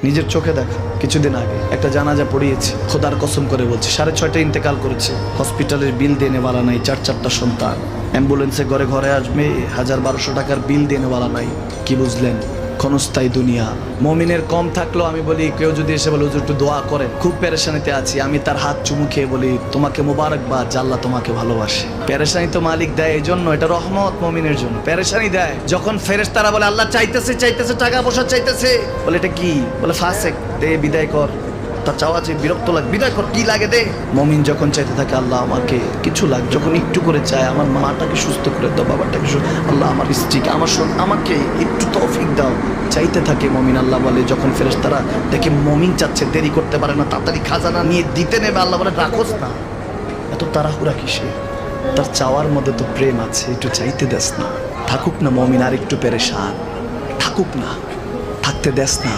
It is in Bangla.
নিজের চোখে দেখা কিছুদিন আগে একটা জানাজা পড়িয়েছে, খোদার কসম করে বলছে 6:30 ইন্তেকাল করেছে। হসপিটালের বিল দেনেওয়ালা নাই, 4টা সন্তান, অ্যাম্বুলেন্সে ঘরে ঘরে আসবে, 1000-1200 টাকার বিল দেনেওয়ালা নাই। কি বুঝলেন? ক্ষণস্থায়ী দুনিয়া। মমিনের কম থাকলেও আমি বলি, কেউ যদি এসে বলে হুজুর একটু দোয়া করেন, খুব পেরেশানিতে আছি, আমি তার হাত চুমু খেয়ে বলি তোমাকে মোবারকবাদ, আল্লাহ তোমাকে ভালোবাসে। পেরেশানি তো মালিক দেয়, এই জন্য এটা রহমত মমিনের জন্য। পেরেশানি দেয় যখন ফেরেশতারা বলে আল্লাহ চাইতেছে চাইতেছে, টাকা পয়সা চাইতেছে, বলে এটা কি? বলে ফাসেক, দে বিদায় কর। তার চাওয়া যে বিরক্ত লাগে, বিদায় কর, কি লাগে দে। মমিন যখন চাইতে থাকে আল্লাহ আমাকে কিছু লাগ, যখন একটু করে চায় আমার মাটাকে সুস্থ করে দাও, বাবাটাকে আল্লাহ আমার স্ত্রীকে আমার আমাকে একটু তৌফিক দাও, চাইতে থাকে মমিন। আল্লাহ বলে যখন ফেরেশতারা দেখে মমিন চাচ্ছে, দেরি করতে পারে না, তাড়াতাড়ি খাজানা নিয়ে দিতে নেবে, আল্লাহ বলে রাখোস না, এত তাড়াহুড়া কিসে? তার চাওয়ার মধ্যে তো প্রেম আছে, একটু চাইতে দেস না। থাকুক না মমিন আর একটু পেরেশান, থাকুক না, থাকতে দেস না।